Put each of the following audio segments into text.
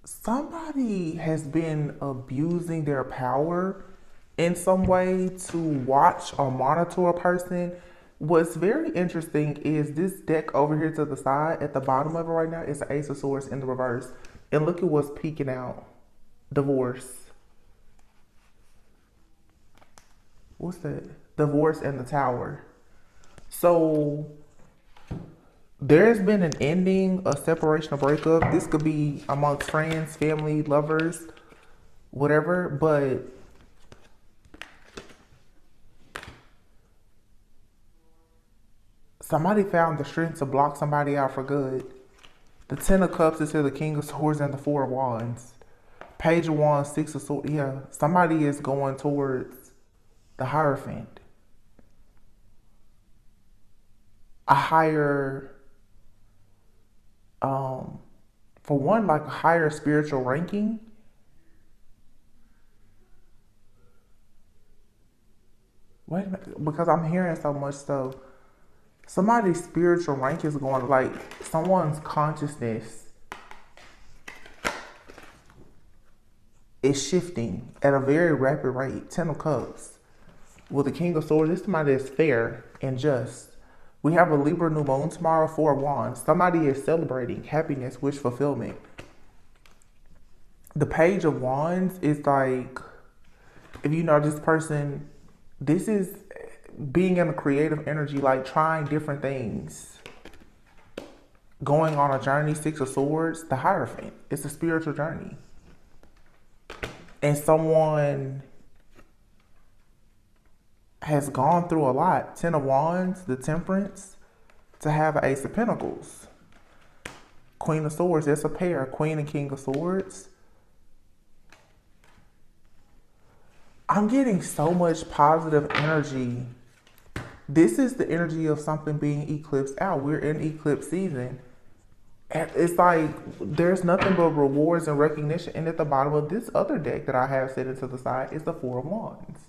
Somebody has been abusing their power in some way to watch or monitor a person. What's very interesting is this deck over here to the side at the bottom of it right now is the Ace of Swords in the reverse. And look at what's peeking out. Divorce. What's that? Divorce and the Tower. So there's been an ending, a separation, a breakup. This could be amongst friends, family, lovers, whatever, but somebody found the strength to block somebody out for good. The Ten of Cups is here, the King of Swords, and the Four of Wands. Page of Wands, Six of Swords. Yeah, somebody is going towards the Hierophant. A higher, for one, like a higher spiritual ranking. Wait a minute, because I'm hearing so much stuff. Somebody's spiritual rank is going, like someone's consciousness is shifting at a very rapid rate. Ten of Cups. With the King of Swords, this somebody is fair and just. We have a Libra new moon tomorrow, Four of Wands. Somebody is celebrating happiness, wish fulfillment. The Page of Wands is like, if you know this person, this is being in a creative energy, like trying different things. Going on a journey, Six of Swords, the Hierophant. It's a spiritual journey. And someone has gone through a lot. Ten of Wands, the Temperance, to have an Ace of Pentacles. Queen of Swords, it's a pair. Queen and King of Swords. I'm getting so much positive energy. This is the energy of something being eclipsed out. We're in eclipse season. And it's like there's nothing but rewards and recognition. And at the bottom of this other deck that I have set into the side is the Four of Wands.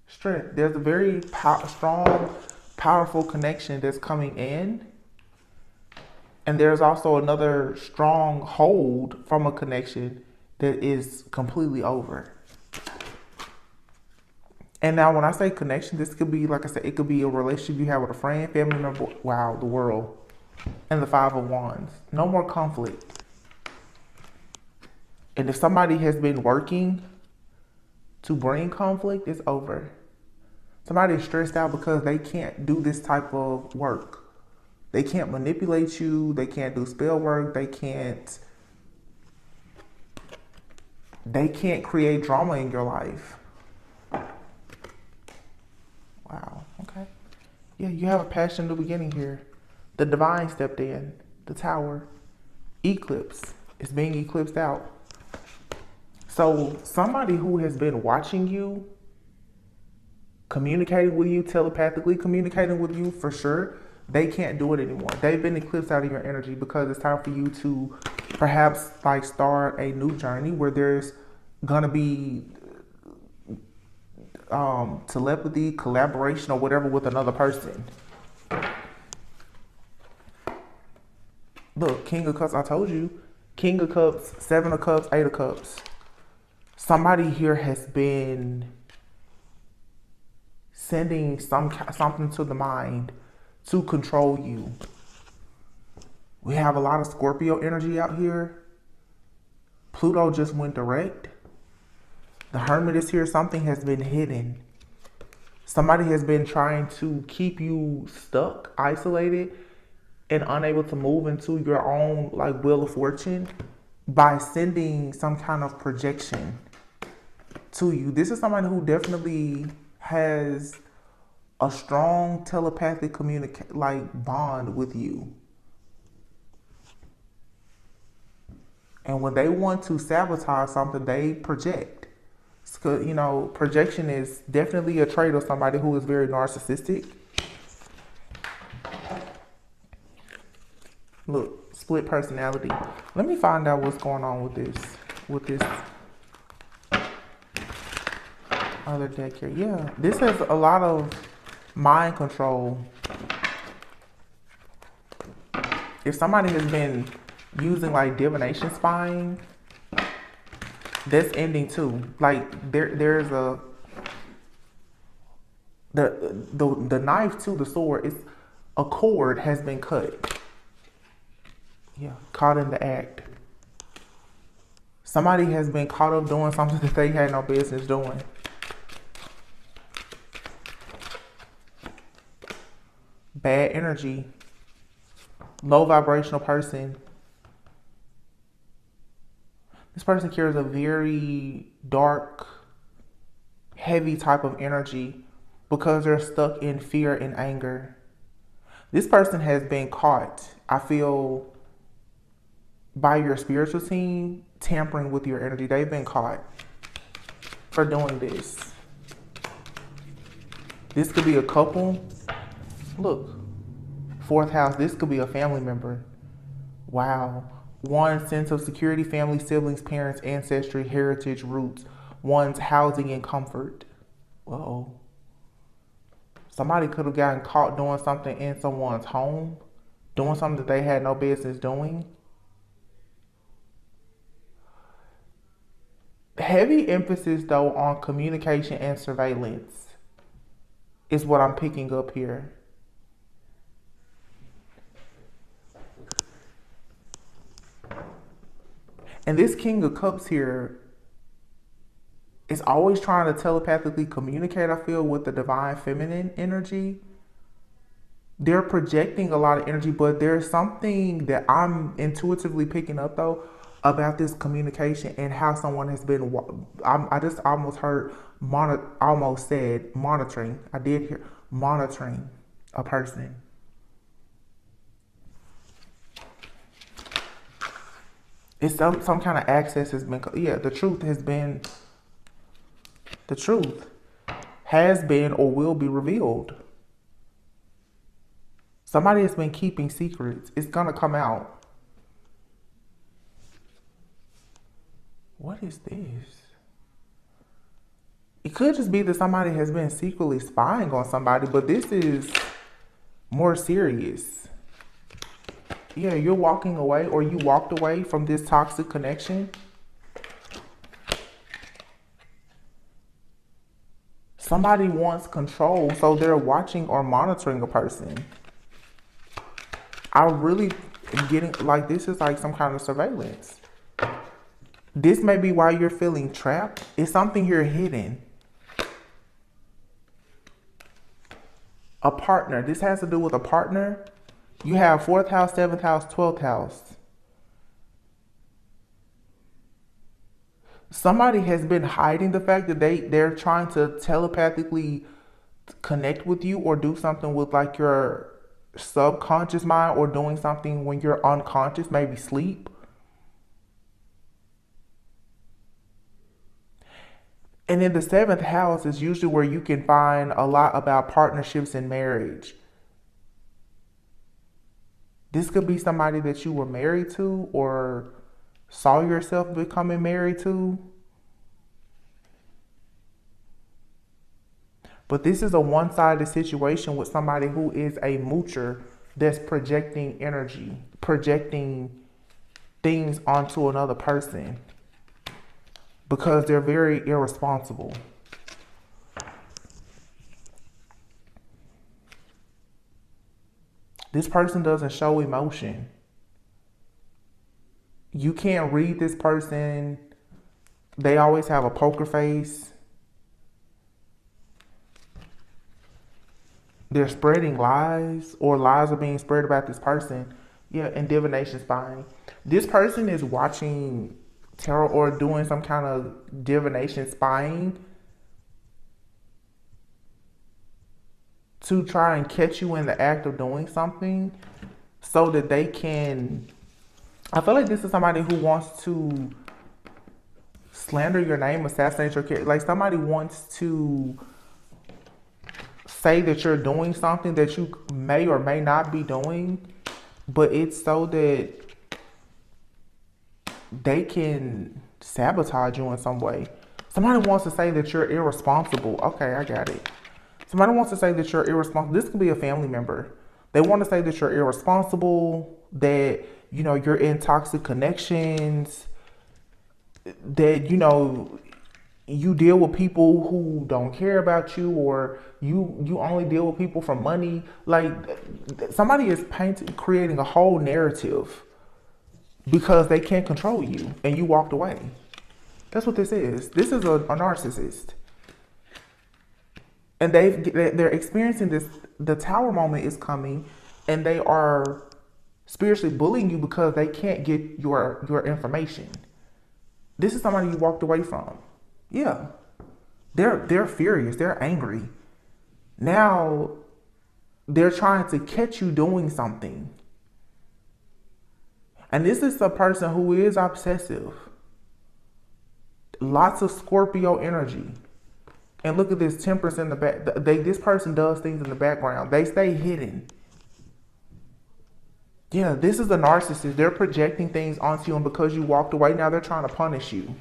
Strength. There's a very strong, powerful connection that's coming in. And there's also another strong hold from a connection that is completely over. And now when I say connection, this could be, like I said, it could be a relationship you have with a friend, family member, wow, the world. And the Five of Wands. No more conflict. And if somebody has been working to bring conflict, it's over. Somebody is stressed out because they can't do this type of work. They can't manipulate you. They can't do spell work. They can't create drama in your life. Wow, okay. Yeah, you have a passion new beginning here. The Divine stepped in. The Tower. Eclipse. It's being eclipsed out. So somebody who has been watching you, communicating with you, telepathically communicating with you for sure, they can't do it anymore. They've been eclipsed out of your energy because it's time for you to perhaps like start a new journey where there's gonna be telepathy, collaboration, or whatever with another person. Look, King of Cups, I told you. King of Cups, Seven of Cups, Eight of Cups. Somebody here has been sending something to the mind to control you. We have a lot of Scorpio energy out here. Pluto just went direct. The Hermit is here. Something has been hidden. Somebody has been trying to keep you stuck, isolated, and unable to move into your own like wheel of fortune by sending some kind of projection to you. This is somebody who definitely has a strong telepathic bond with you. And when they want to sabotage something, they project. So, you know, projection is definitely a trait of somebody who is very narcissistic. Look, split personality. Let me find out what's going on with this other deck here. Yeah, this has a lot of mind control. If somebody has been using like divination spying, that's ending too. Like there's the knife to the sword is a cord has been cut. Yeah, caught in the act. Somebody has been caught up doing something that they had no business doing. Bad energy. Low vibrational person. This person carries a very dark, heavy type of energy because they're stuck in fear and anger. This person has been caught, I feel, by your spiritual team tampering with your energy. They've been caught for doing this. This could be a couple. Look, fourth house, this could be a family member. Wow. One, sense of security, family, siblings, parents, ancestry, heritage, roots. One's housing and comfort. Uh-oh. Somebody could have gotten caught doing something in someone's home, doing something that they had no business doing. Heavy emphasis, though, on communication and surveillance is what I'm picking up here. And this King of Cups here is always trying to telepathically communicate, I feel, with the divine feminine energy. They're projecting a lot of energy, but there's something that I'm intuitively picking up, though, about this communication and how someone has been, I just almost heard, almost said monitoring. I did hear monitoring a person. It's some kind of access has been, the truth has been, the truth has been or will be revealed. Somebody has been keeping secrets. It's going to come out. What is this? It could just be that somebody has been secretly spying on somebody, but this is more serious. Yeah, you're walking away, or you walked away from this toxic connection. Somebody wants control, so they're watching or monitoring a person. I really am getting, like, this is like some kind of surveillance. This may be why you're feeling trapped. It's something here hidden. A partner. This has to do with a partner. You have 4th house, 7th house, 12th house. Somebody has been hiding the fact that they're trying to telepathically connect with you or do something with like your subconscious mind, or doing something when you're unconscious, maybe sleep. And in the 7th house is usually where you can find a lot about partnerships and marriage. This could be somebody that you were married to or saw yourself becoming married to. But this is a one-sided situation with somebody who is a moocher that's projecting energy, projecting things onto another person because they're very irresponsible. This person doesn't show emotion. You can't read this person. They always have a poker face. They're spreading lies, or lies are being spread about this person. Yeah, and divination spying. This person is watching tarot or doing some kind of divination spying to try and catch you in the act of doing something so that they can, I feel like this is somebody who wants to slander your name, assassinate your character. Like somebody wants to say that you're doing something that you may or may not be doing, but it's so that they can sabotage you in some way. Somebody wants to say that you're irresponsible. Okay, I got it. Somebody wants to say that you're irresponsible. This could be a family member. They want to say that you're irresponsible, that you know, you're in toxic connections, that, you know, you deal with people who don't care about you, or you only deal with people for money. Like, somebody is creating a whole narrative because they can't control you and you walked away. That's what this is. This is a narcissist. And they're experiencing this. The tower moment is coming, and they are spiritually bullying you because they can't get your information. This is somebody you walked away from. Yeah. They're furious. They're angry. Now they're trying to catch you doing something. And this is a person who is obsessive. Lots of Scorpio energy. And look at this Temperance in the back. This person does things in the background. They stay hidden. Yeah, this is a narcissist. They're projecting things onto you, and because you walked away, now they're trying to punish you.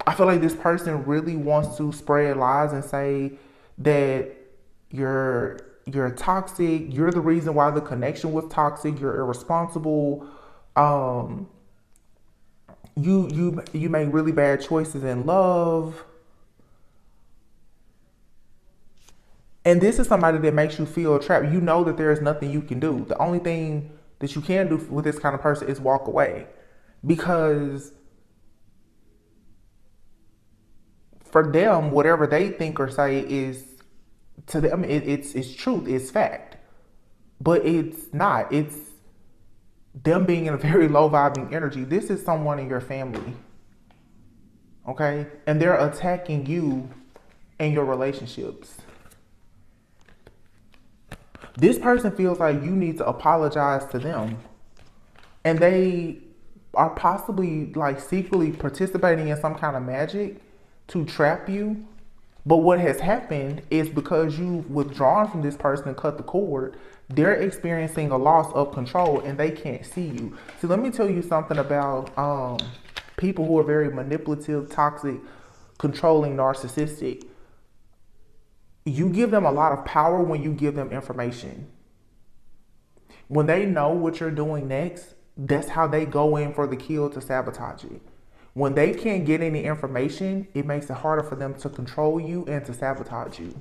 I feel like this person really wants to spread lies and say that you're toxic. You're the reason why the connection was toxic. You're irresponsible. You make really bad choices in love. And this is somebody that makes you feel trapped. You know that there is nothing you can do. The only thing that you can do with this kind of person is walk away. Because for them, whatever they think or say is, to them, it's truth, it's fact. But it's not. It's them being in a very low vibing energy. This is someone in your family. Okay? And they're attacking you and your relationships. This person feels like you need to apologize to them. And they are possibly like secretly participating in some kind of magic to trap you. But what has happened is because you've withdrawn from this person and cut the cord, they're experiencing a loss of control and they can't see you. So let me tell you something about people who are very manipulative, toxic, controlling, narcissistic. You give them a lot of power when you give them information. When they know what you're doing next, that's how they go in for the kill to sabotage it. When they can't get any information, it makes it harder for them to control you and to sabotage you.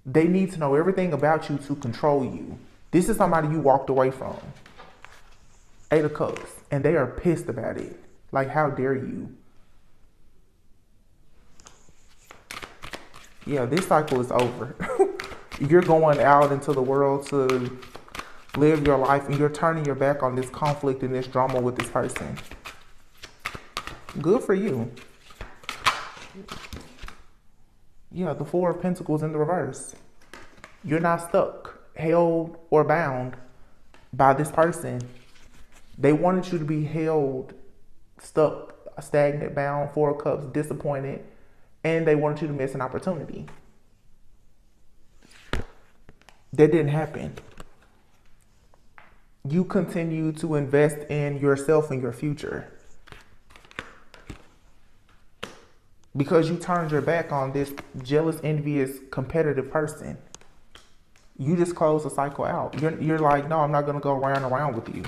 They need to know everything about you to control you. This is somebody you walked away from. 8 of Cups. And they are pissed about it. Like, how dare you? Yeah, this cycle is over. You're going out into the world to live your life, and you're turning your back on this conflict and this drama with this person. Good for you. Yeah, the 4 of Pentacles in the reverse. You're not stuck, held, or bound by this person. They wanted you to be held, stuck, stagnant, bound, 4 of Cups, disappointed, and they wanted you to miss an opportunity. That didn't happen. You continue to invest in yourself and your future. Because you turned your back on this jealous, envious, competitive person. You just close the cycle out. You're like, no, I'm not going to go round and round with you.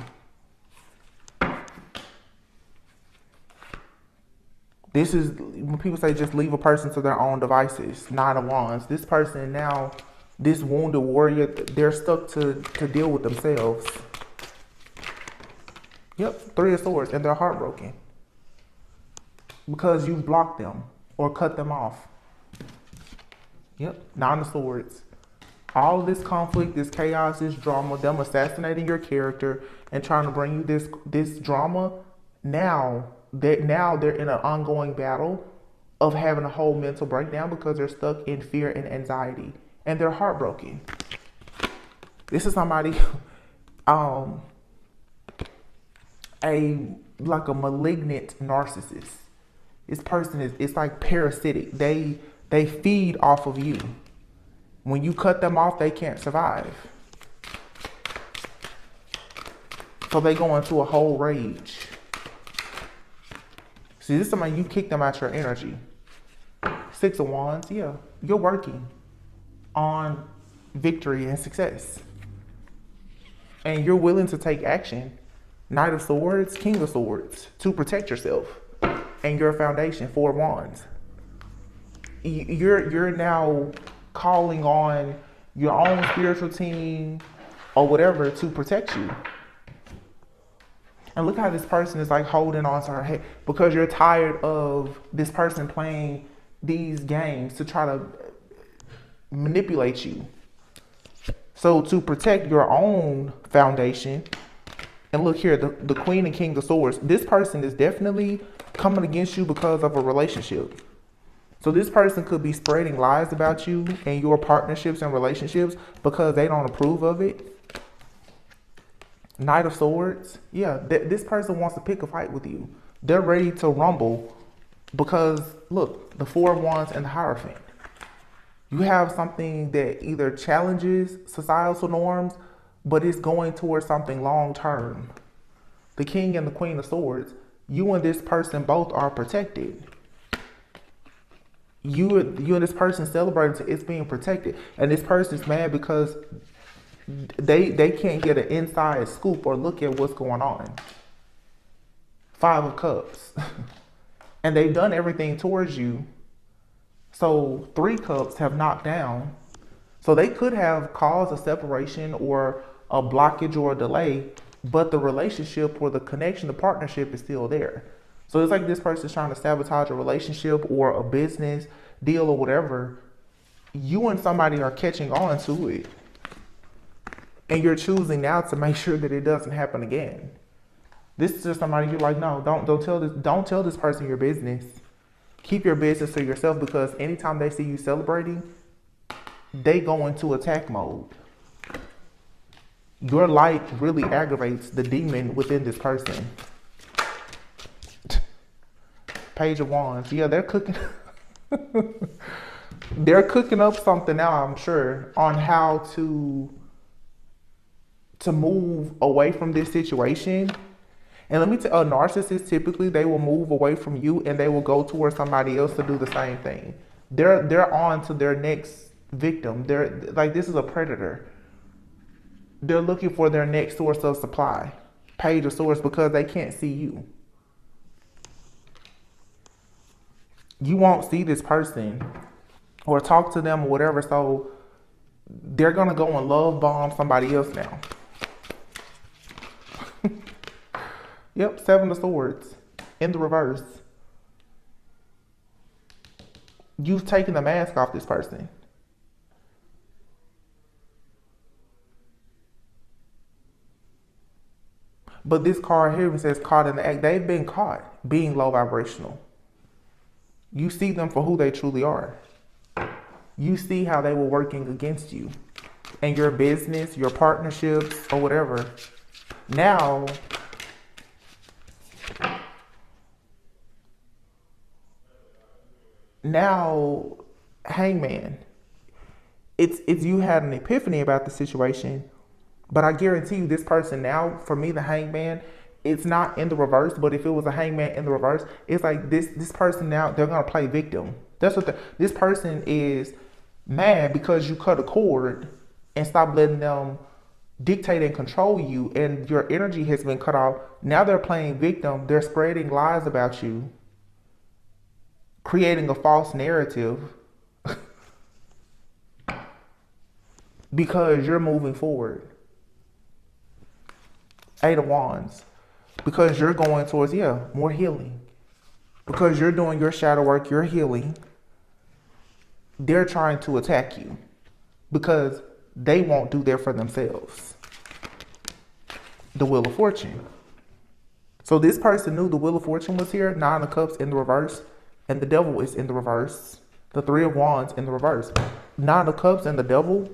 This is when people say just leave a person to their own devices. 9 of Wands. This person now, this wounded warrior, they're stuck to deal with themselves. Yep, 3 of Swords, and they're heartbroken. Because you blocked them or cut them off. Yep, 9 of Swords. All of this conflict, this chaos, this drama, them assassinating your character and trying to bring you this drama. Now they're in an ongoing battle of having a whole mental breakdown because they're stuck in fear and anxiety. And they're heartbroken. This is somebody, like a malignant narcissist. This person it's like parasitic. They feed off of you. When you cut them off, they can't survive. So they go into a whole rage. See, this is somebody, you kick them out your energy. 6 of Wands, yeah. You're working on victory and success. And you're willing to take action. Knight of Swords, King of Swords, to protect yourself and your foundation. 4 of Wands. You're now calling on your own spiritual team or whatever to protect you. And look how this person is like holding on to her head because you're tired of this person playing these games to try to manipulate you. So to protect your own foundation, and look here, the Queen and King of Swords, this person is definitely coming against you because of a relationship. So this person could be spreading lies about you and your partnerships and relationships because they don't approve of it. Knight of Swords. Yeah, this person wants to pick a fight with you. They're ready to rumble because, look, the 4 of Wands and the Hierophant. You have something that either challenges societal norms, but it's going towards something long term. The King and the Queen of Swords. You and this person both are protected. You and this person celebrating it's being protected. And this person's mad because they can't get an inside scoop or look at what's going on. 5 of Cups. And they've done everything towards you. So 3 Cups have knocked down. So they could have caused a separation or a blockage or a delay, but the relationship or the connection, the partnership is still there. So it's like this person's trying to sabotage a relationship or a business deal or whatever. You and somebody are catching on to it. And you're choosing now to make sure that it doesn't happen again. This is just somebody you're like, no, don't tell this person your business. Keep your business to yourself because anytime they see you celebrating, they go into attack mode. Your light really aggravates the demon within this person. Page of Wands. Yeah, they're cooking. They're cooking up something now, I'm sure, on how to move away from this situation. And let me tell you, a narcissist, typically they will move away from you and they will go towards somebody else to do the same thing. They're on to their next victim. They're like, this is a predator. They're looking for their next source of supply. Page of Swords, because they can't see you. You won't see this person or talk to them or whatever, so they're gonna go and love bomb somebody else now. Yep, 7 of Swords in the reverse. You've taken the mask off this person. But this card here says caught in the act. They've been caught being low vibrational. You see them for who they truly are. You see how they were working against you and your business, your partnerships, or whatever. Now, Hangman. It's you had an epiphany about the situation, but I guarantee you this person now, for me, the Hangman, it's not in the reverse, but if it was a Hangman in the reverse, it's like this person now, they're going to play victim. That's what this person is mad because you cut a cord and stop letting them dictate and control you, and your energy has been cut off. Now they're playing victim. They're spreading lies about you, creating a false narrative because you're moving forward. 8 of Wands. Because you're going towards, more healing. Because you're doing your shadow work, you're healing. They're trying to attack you because they won't do that for themselves. The Wheel of Fortune. So this person knew the Wheel of Fortune was here. 9 of Cups in the reverse. And the Devil is in the reverse. The 3 of Wands in the reverse. 9 of Cups and the Devil,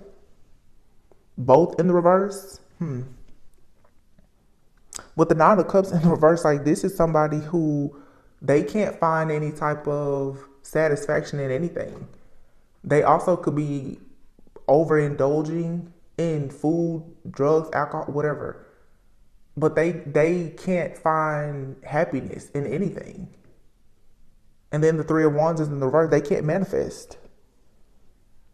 both in the reverse. With the 9 of Cups in the reverse, like this is somebody who they can't find any type of satisfaction in anything. They also could be overindulging in food, drugs, alcohol, whatever. But they can't find happiness in anything. And then the 3 of Wands is in the reverse. They can't manifest.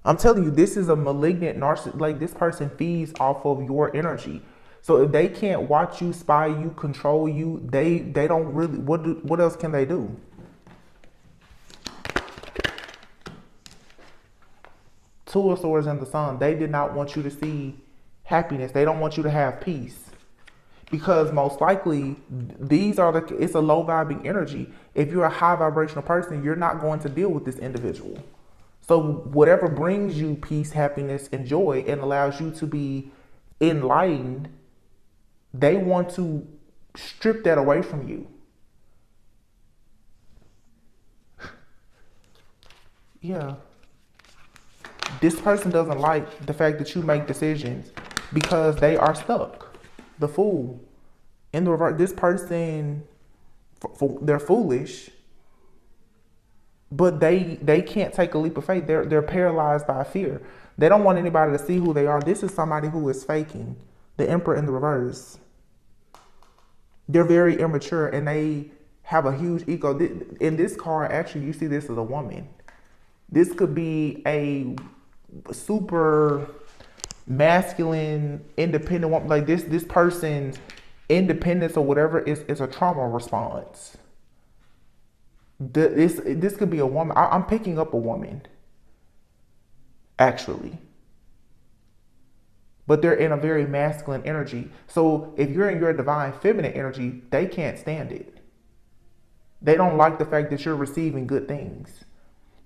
I'm telling you, this is a malignant narcissist. Like this person feeds off of your energy. So if they can't watch you, spy you, control you, they don't really, what else can they do? Two of Swords and the Sun, they did not want you to see happiness. They don't want you to have peace. Because most likely, it's a low vibing energy. If you're a high vibrational person, you're not going to deal with this individual. So whatever brings you peace, happiness, and joy and allows you to be enlightened, they want to strip that away from you. Yeah. This person doesn't like the fact that you make decisions because they are stuck. The Fool. In the reverse, this person, they're foolish, but they can't take a leap of faith. They're paralyzed by fear. They don't want anybody to see who they are. This is somebody who is faking. The Emperor in the reverse. They're very immature and they have a huge ego. In this card, actually, you see this as a woman. This could be a super masculine, independent woman. Like this person's independence or whatever is a trauma response. This could be a woman. I'm picking up a woman, actually. But they're in a very masculine energy. So if you're in your divine feminine energy, they can't stand it. They don't like the fact that you're receiving good things.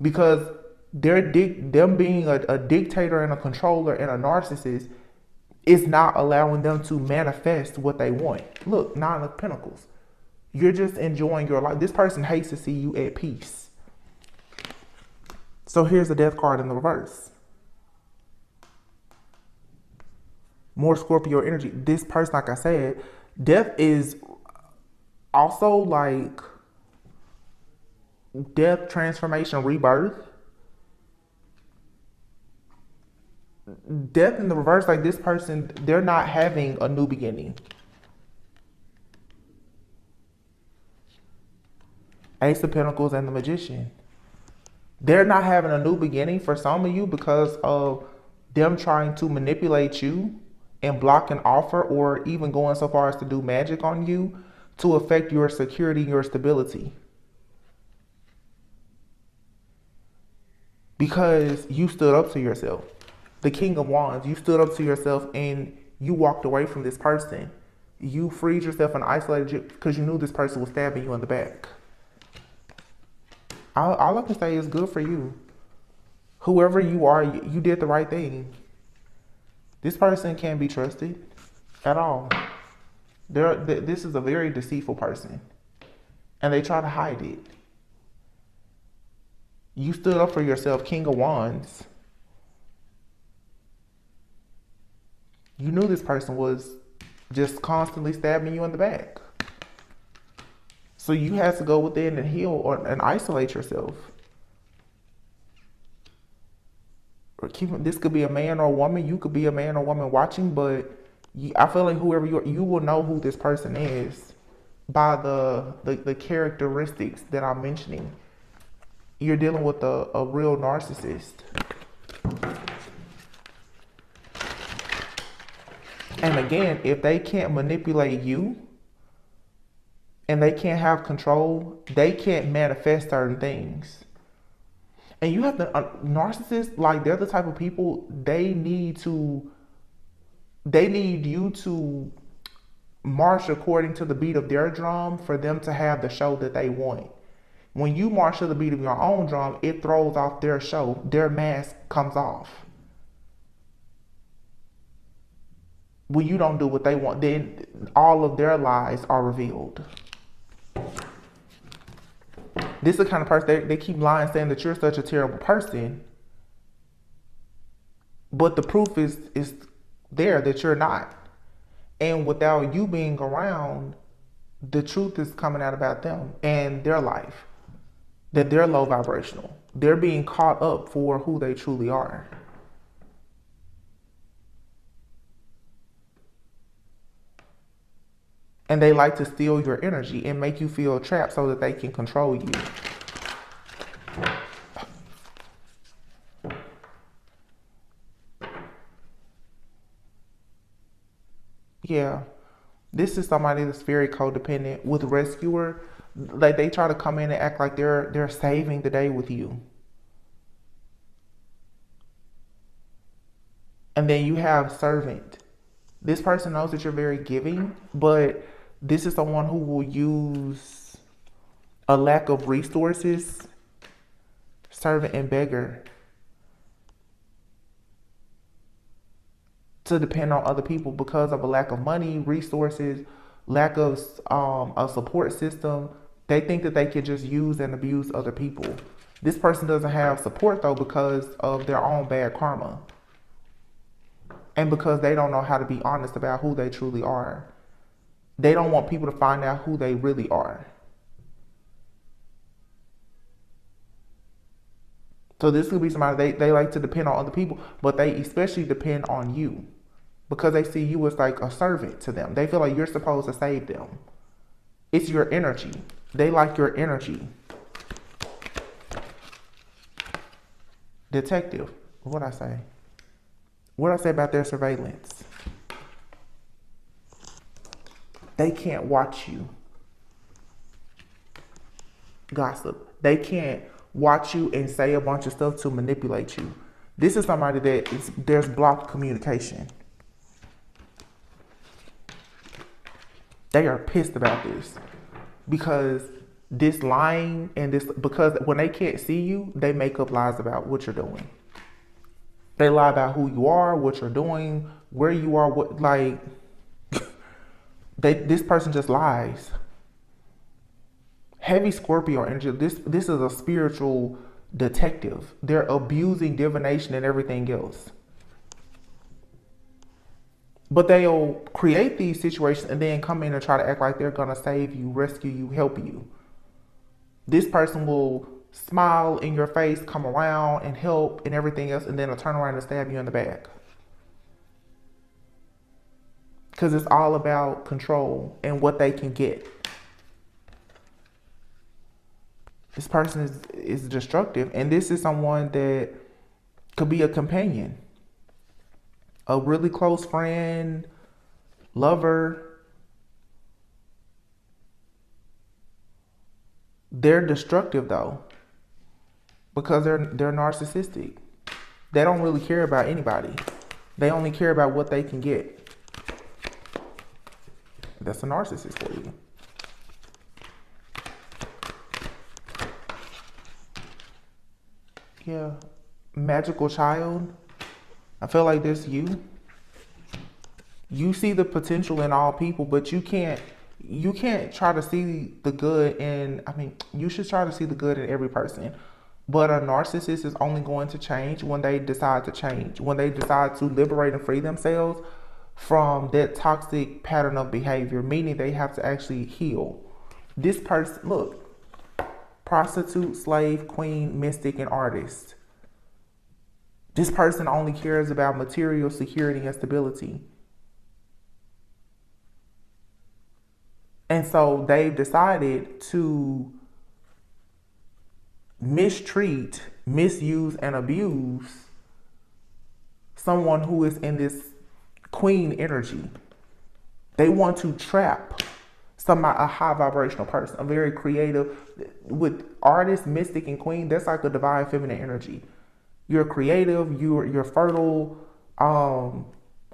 Because them being a dictator and a controller and a narcissist is not allowing them to manifest what they want. Look, Nine of Pentacles. You're just enjoying your life. This person hates to see you at peace. So here's the Death card in the reverse. More Scorpio energy. This person, like I said, death is also like death, transformation, rebirth. Death in the reverse, like this person, they're not having a new beginning. Ace of Pentacles and the Magician. They're not having a new beginning for some of you because of them trying to manipulate you and block an offer, or even going so far as to do magic on you to affect your security, your stability. Because you stood up to yourself. The King of Wands, you stood up to yourself and you walked away from this person. You freed yourself and isolated you because you knew this person was stabbing you in the back. All I can say is good for you. Whoever you are, you did the right thing. This person can't be trusted at all. This is a very deceitful person. And they try to hide it. You stood up for yourself, King of Wands. You knew this person was just constantly stabbing you in the back. So you had to go within and heal and isolate yourself. Or this could be a man or a woman. You could be a man or woman watching, but I feel like whoever you will know who this person is by the characteristics that I'm mentioning. You're dealing with a real narcissist. And again, if they can't manipulate you and they can't have control, they can't manifest certain things. And you have to, narcissists, like they're the type of people, they need you to march according to the beat of their drum for them to have the show that they want. When you march to the beat of your own drum, it throws off their show. Their mask comes off. When you don't do what they want, then all of their lies are revealed. This is the kind of person, they keep lying saying that you're such a terrible person. But the proof is there that you're not. And without you being around, the truth is coming out about them and their life. That they're low vibrational. They're being caught up for who they truly are. And they like to steal your energy and make you feel trapped so that they can control you. Yeah. This is somebody that's very codependent with rescuer. Like they try to come in and act like they're saving the day with you. And then you have servant. This person knows that you're very giving, but this is someone who will use a lack of resources, servant and beggar, to depend on other people because of a lack of money, resources, lack of a support system. They think that they can just use and abuse other people. This person doesn't have support though because of their own bad karma. And because they don't know how to be honest about who they truly are. They don't want people to find out who they really are. So this could be somebody they like to depend on other people, but they especially depend on you because they see you as like a servant to them. They feel like you're supposed to save them. It's your energy. They like your energy. Detective, what'd I say? What'd I say about their surveillance? They can't watch you gossip. They can't watch you and say a bunch of stuff to manipulate you. This is somebody there's blocked communication. They are pissed about this because this lying and this, because when they can't see you, they make up lies about what you're doing. They lie about who you are, what you're doing, where you are, what, like, this person just lies. Heavy Scorpio energy. This is a spiritual detective. They're abusing divination and everything else. But they'll create these situations and then come in and try to act like they're gonna save you, rescue you, help you. This person will smile in your face, come around and help and everything else, and then they'll turn around and stab you in the back. Because it's all about control and what they can get. This person is destructive, and this is someone that could be a companion, a really close friend, lover. They're destructive though, because they're narcissistic. They don't really care about anybody. They only care about what they can get. That's a narcissist for you. Yeah. Magical child. I feel like this you. You see the potential in all people, but you can't try to see the good in, you should try to see the good in every person. But a narcissist is only going to change when they decide to change, when they decide to liberate and free themselves from that toxic pattern of behavior, meaning they have to actually heal. This person, look, prostitute, slave, queen, mystic, and artist. This person only cares about material security and stability. And so they've decided to mistreat, misuse, and abuse someone who is in this queen energy. They want to trap a high vibrational person, a very creative, with artist, mystic, and queen. That's like a divine feminine energy. You're creative, you're fertile,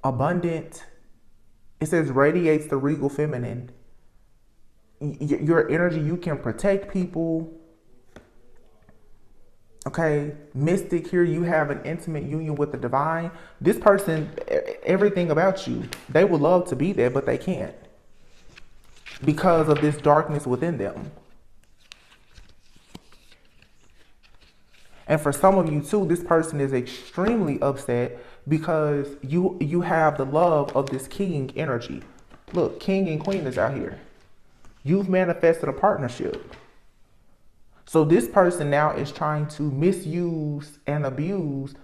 abundant. It says radiates the regal feminine. Your energy, you can protect people. Okay, mystic, here you have an intimate union with the divine. This person, everything about you, they would love to be there, but they can't because of this darkness within them. And for some of you too, this person is extremely upset because you have the love of this king energy. Look, king and queen is out here. You've manifested a partnership. So this person now is trying to misuse and abuse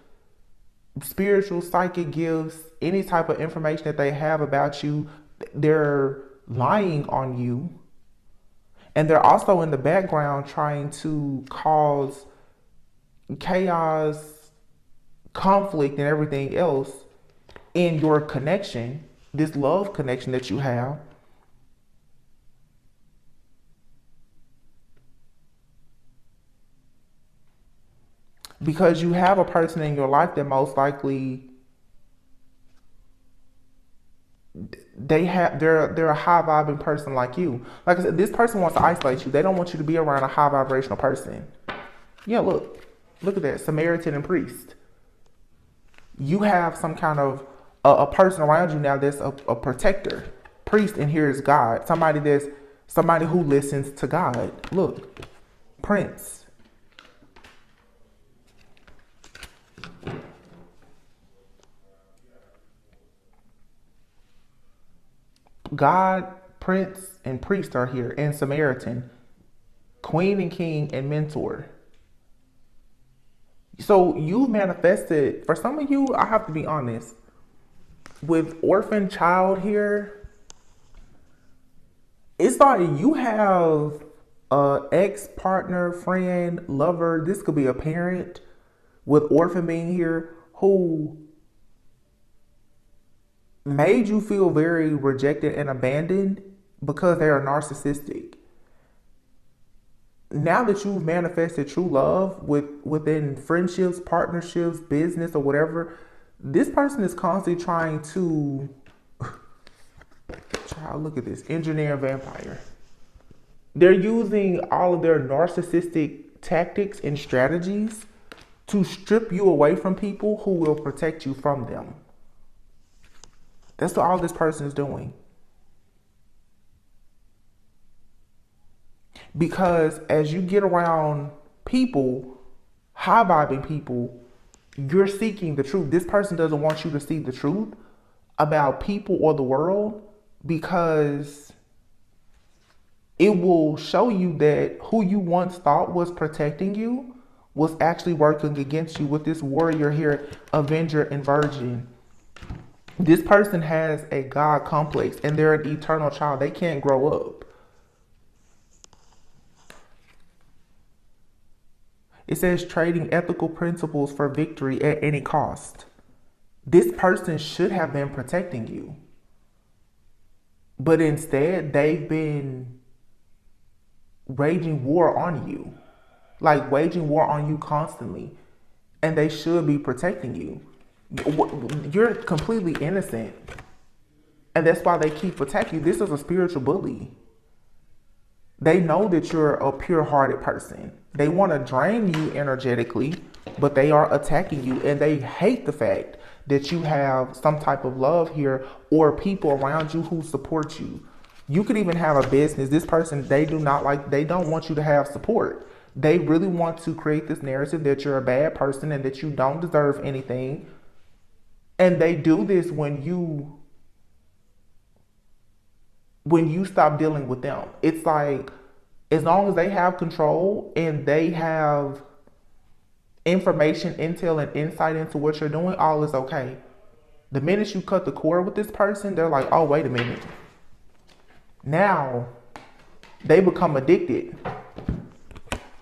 spiritual, psychic gifts, any type of information that they have about you. They're lying on you. And they're also in the background trying to cause chaos, conflict, and everything else in your connection this love connection that you have. Because you have a person in your life that most likely they're a high vibing person like you. Like I said, this person wants to isolate you. They don't want you to be around a high vibrational person. Yeah, look at that, Samaritan and priest. You have some kind of a person around you now that's a protector. Priest, and here is God. Somebody who listens to God. Look, Prince. God, Prince, and Priest are here, and Samaritan, Queen and King, and Mentor. So you manifested, for some of you, I have to be honest, with orphan child here, it's like you have a ex-partner, friend, lover, this could be a parent with orphan being here, who made you feel very rejected and abandoned because they are narcissistic. Now that you've manifested true love within friendships, partnerships, business, or whatever, this person is constantly trying to look at this, engineer vampire. They're using all of their narcissistic tactics and strategies to strip you away from people who will protect you from them. That's what all this person is doing. Because as you get around people, high vibing people, you're seeking the truth. This person doesn't want you to see the truth about people or the world, because it will show you that who you once thought was protecting you was actually working against you with this warrior here, Avenger and Virgin. This person has a God complex and they're an eternal child. They can't grow up. It says trading ethical principles for victory at any cost. This person should have been protecting you. But instead, they've been waging war on you. Like waging war on you constantly. And they should be protecting you. You're completely innocent. And that's why they keep attacking you. This is a spiritual bully. They know that you're a pure-hearted person. They want to drain you energetically, but they are attacking you. And they hate the fact that you have some type of love here or people around you who support you. You could even have a business. This person, they don't want you to have support. They really want to create this narrative that you're a bad person and that you don't deserve anything. And they do this when you stop dealing with them. It's like, as long as they have control and they have information, intel, and insight into what you're doing, all is okay. The minute you cut the cord with this person, they're like, oh, wait a minute. Now, they become addicted.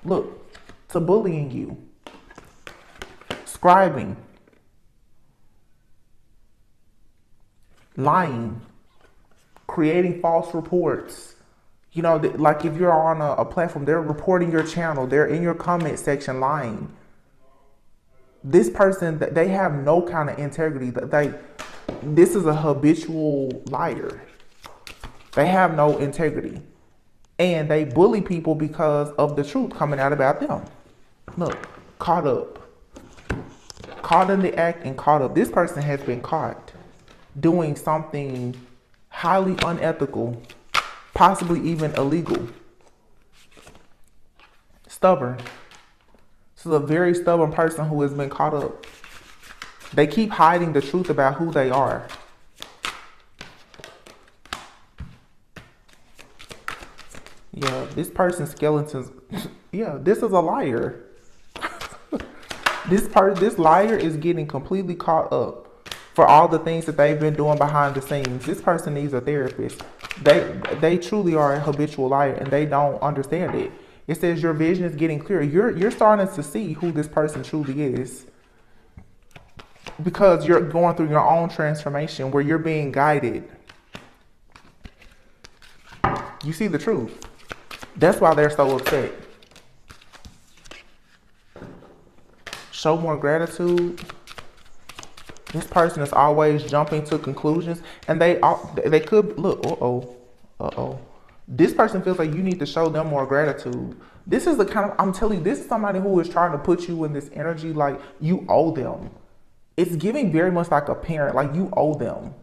Look, to bullying you, scribing, lying, creating false reports. You know, like if you're on a platform, they're reporting your channel. They're in your comment section lying. This person, they have no kind of integrity. This is a habitual liar. They have no integrity. And they bully people because of the truth coming out about them. Look, caught up. Caught in the act and caught up. This person has been caught doing something highly unethical, possibly even illegal. Stubborn. This is a very stubborn person who has been caught up. They keep hiding the truth about who they are. Yeah, this person's skeletons. Yeah, this is a liar. This liar is getting completely caught up for all the things that they've been doing behind the scenes. This person needs a therapist. They truly are a habitual liar and they don't understand it. It says your vision is getting clearer. You're starting to see who this person truly is. because you're going through your own transformation where you're being guided. You see the truth. That's why they're so upset. Show more gratitude. This person is always jumping to conclusions, and they could look. This person feels like you need to show them more gratitude. This is the kind of, I'm telling you, this is somebody who is trying to put you in this energy like you owe them. It's giving very much like a parent, like you owe them.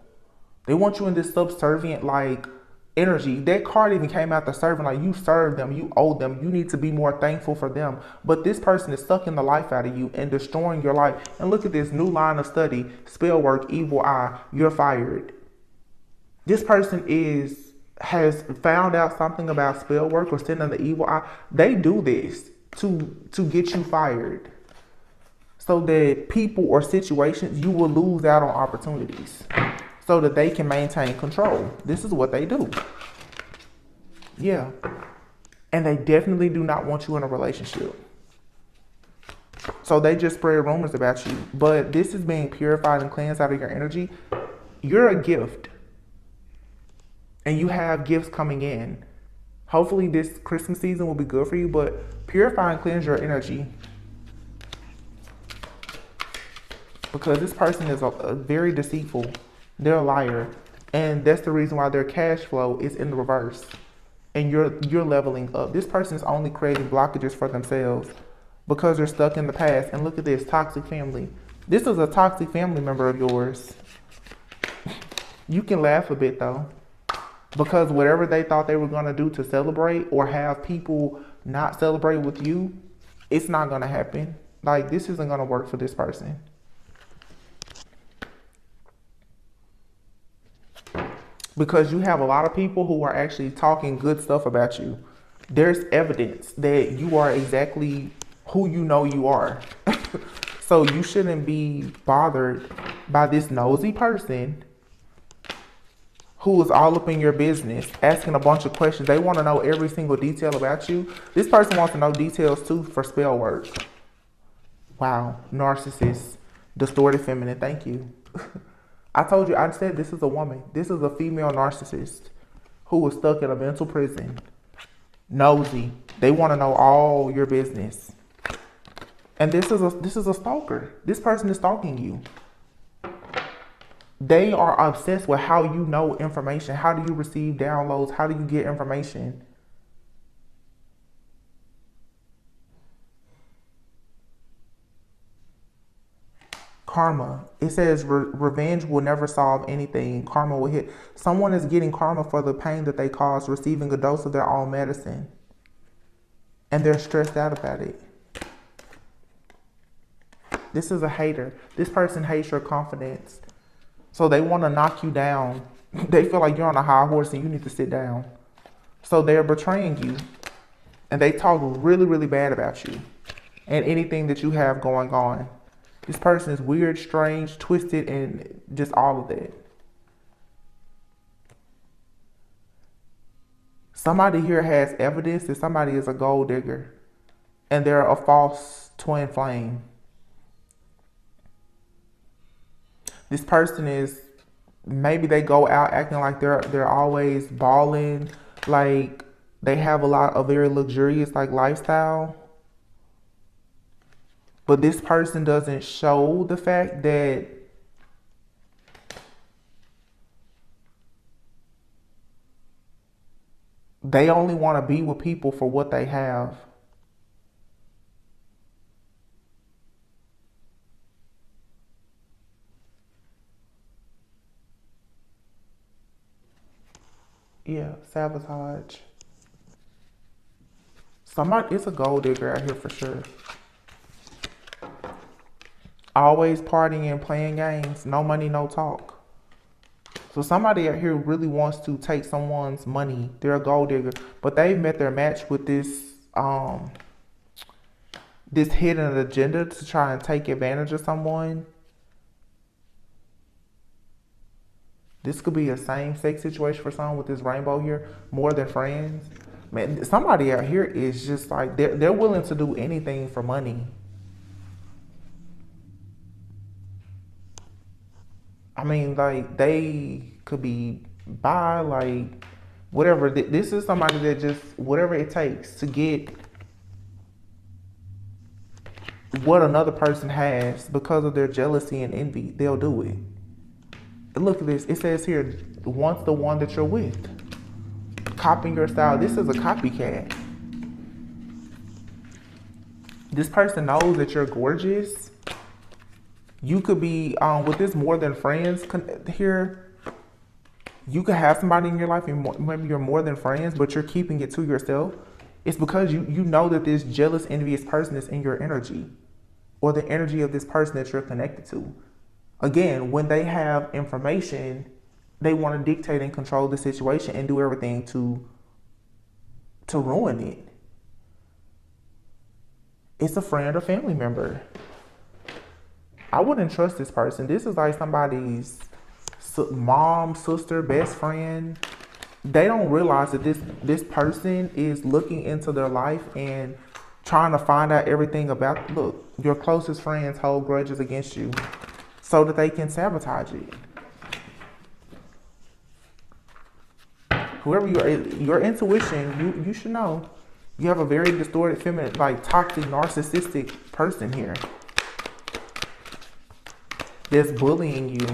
They want you in this subservient like energy. That card even came out the servant, like you serve them, you owe them, you need to be more thankful for them. But this person is sucking the life out of you and destroying your life. And look at this new line of study, spell work, evil eye, you're fired. This person has found out something about spell work or sending the evil eye. They do this to get you fired, so that people or situations, you will lose out on opportunities so that they can maintain control. This is what they do. Yeah. And they definitely do not want you in a relationship. So they just spread rumors about you. But this is being purified and cleansed out of your energy. You're a gift. And you have gifts coming in. Hopefully this Christmas season will be good for you, but purify and cleanse your energy. Because this person is a very deceitful. They're a liar. And that's the reason why their cash flow is in the reverse. And you're leveling up. This person is only creating blockages for themselves because they're stuck in the past. And look at this, toxic family. This is a toxic family member of yours. You can laugh a bit though. Because whatever they thought they were going to do to celebrate or have people not celebrate with you, it's not going to happen. Like, this isn't going to work for this person. Because you have a lot of people who are actually talking good stuff about you. There's evidence that you are exactly who you know you are. So you shouldn't be bothered by this nosy person who is all up in your business, asking a bunch of questions. They want to know every single detail about you. This person wants to know details too for spell work. Wow, narcissist, distorted feminine, thank you. I told you, I said this is a woman. This is a female narcissist who is stuck in a mental prison. Nosy. They want to know all your business. And this is a stalker. This person is stalking you. They are obsessed with how you know information. How do you receive downloads? How do you get information? Karma. It says revenge will never solve anything. Karma will hit. Someone is getting karma for the pain that they caused, receiving a dose of their own medicine. And they're stressed out about it. This is a hater. This person hates your confidence. So they want to knock you down. They feel like you're on a high horse and you need to sit down. So they're betraying you. And they talk really, really bad about you and anything that you have going on. This person is weird, strange, twisted, and just all of that. Somebody here has evidence that somebody is a gold digger. And they're a false twin flame. This person is, maybe they go out acting like they're always balling, like they have a very luxurious like lifestyle. But this person doesn't show the fact that they only want to be with people for what they have. Yeah, sabotage. Somebody, it's a gold digger out here for sure. Always partying and playing games. No money, no talk. So somebody out here really wants to take someone's money. They're a gold digger. But they've met their match with this this hidden agenda to try and take advantage of someone. This could be a same-sex situation for someone with this rainbow here, more than friends. Man, somebody out here is just like, they're willing to do anything for money. I mean, like, they could be bi, like, whatever. This is somebody that just, whatever it takes to get what another person has because of their jealousy and envy, they'll do it. And look at this. It says here, wants the one that you're with. Copying your style. This is a copycat. This person knows that you're gorgeous. You could be, with this more than friends here, you could have somebody in your life, and maybe you're more than friends, but you're keeping it to yourself. It's because you know that this jealous, envious person is in your energy, or the energy of this person that you're connected to. Again, when they have information, they want to dictate and control the situation and do everything to ruin it. It's a friend or family member. I wouldn't trust this person. This is like somebody's mom, sister, best friend. They don't realize that this person is looking into their life and trying to find out everything about. Look, your closest friends hold grudges against you so that they can sabotage it. Whoever you are, your intuition, you should know. You have a very distorted, feminine, like toxic, narcissistic person here that's bullying you.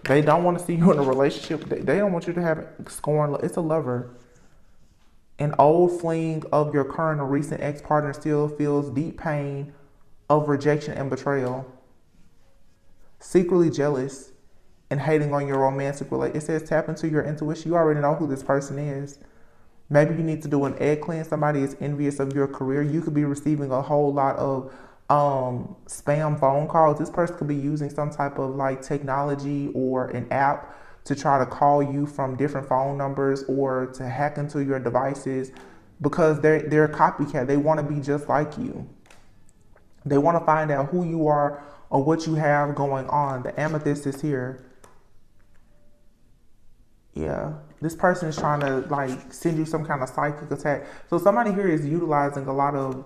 They don't want to see you in a relationship. They don't want you to have scorn. It's a lover. An old fling of your current or recent ex-partner still feels deep pain of rejection and betrayal. Secretly jealous and hating on your romantic relationship. It says tap into your intuition. You already know who this person is. Maybe you need to do an egg cleanse. Somebody is envious of your career. You could be receiving a whole lot of spam phone calls. This person could be using some type of like technology or an app to try to call you from different phone numbers or to hack into your devices because they're a copycat. They want to be just like you. They want to find out who you are or what you have going on. The amethyst is here. Yeah, this person is trying to like send you some kind of psychic attack. So somebody here is utilizing a lot of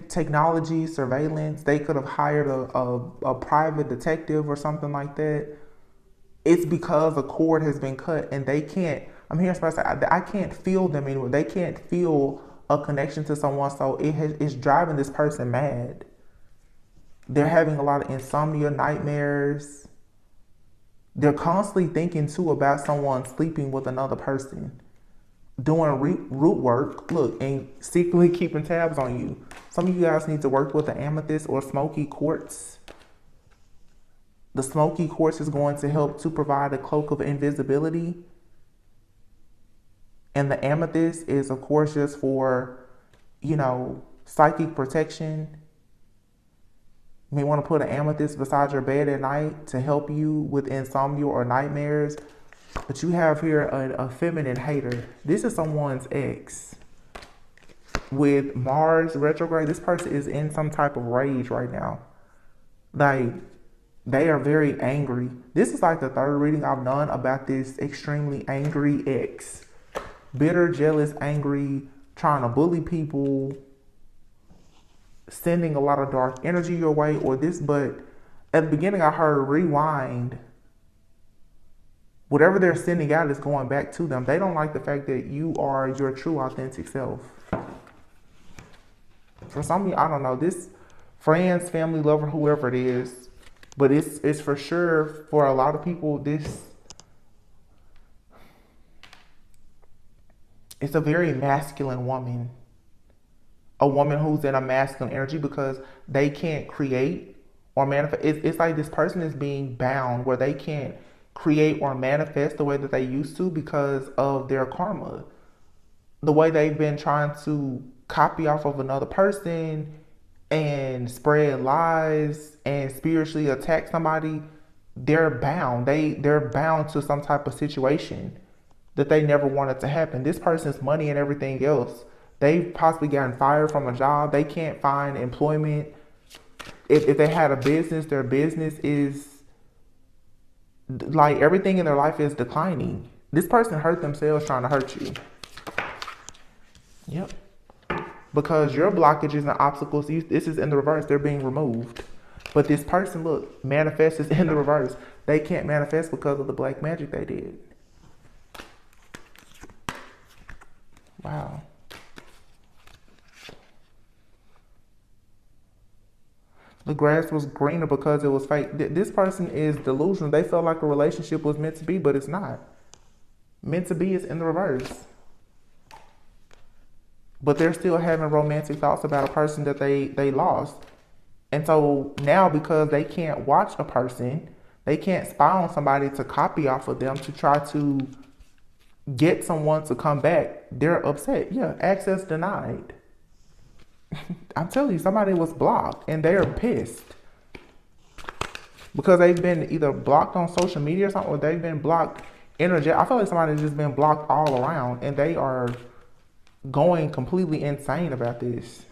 technology, surveillance. They could have hired a private detective or something like that. It's because a cord has been cut and they can't, I'm hearing somebody say, I can't feel them anymore. They can't feel a connection to someone. So it's driving this person mad. They're having a lot of insomnia, nightmares. They're constantly thinking too about someone sleeping with another person, doing root work, look, and secretly keeping tabs on you. Some of you guys need to work with the amethyst or smoky quartz. The smoky quartz is going to help to provide a cloak of invisibility. And the amethyst is, of course, just for, psychic protection. You may want to put an amethyst beside your bed at night to help you with insomnia or nightmares. But you have here a feminine hater. This is someone's ex. With Mars retrograde, this person is in some type of rage right now. Like, they are very angry. This is like the third reading I've done about this extremely angry ex. Bitter, jealous, angry, trying to bully people, sending a lot of dark energy your way or this. But at the beginning I heard rewind. Whatever they're sending out is going back to them. They don't like the fact that you are your true authentic self. For some of you, I don't know, this friends, family, lover, whoever it is, but it's for sure for a lot of people, it's a very masculine woman. A woman who's in a masculine energy because they can't create or manifest. It's like this person is being bound where they can't create or manifest the way that they used to because of their karma. The way they've been trying to copy off of another person and spread lies and spiritually attack somebody, they're bound. They're bound to some type of situation that they never wanted to happen. This person's money and everything else, they've possibly gotten fired from a job. They can't find employment. If they had a business, their business is like everything in their life is declining. This person hurt themselves trying to hurt you. Yep. Because your blockages and obstacles, this is in the reverse, they're being removed. But this person, look, manifests in the reverse. They can't manifest because of the black magic they did. Wow. The grass was greener because it was fake. This person is delusional. They felt like a relationship was meant to be, but it's not. Meant to be is in the reverse. But they're still having romantic thoughts about a person that they lost. And so now, because they can't watch a person, they can't spy on somebody to copy off of them to try to get someone to come back, they're upset. Yeah, access denied. I'm telling you, somebody was blocked and they're pissed. Because they've been either blocked on social media or something, or they've been blocked energetic. I feel like somebody's just been blocked all around and they are going completely insane about this.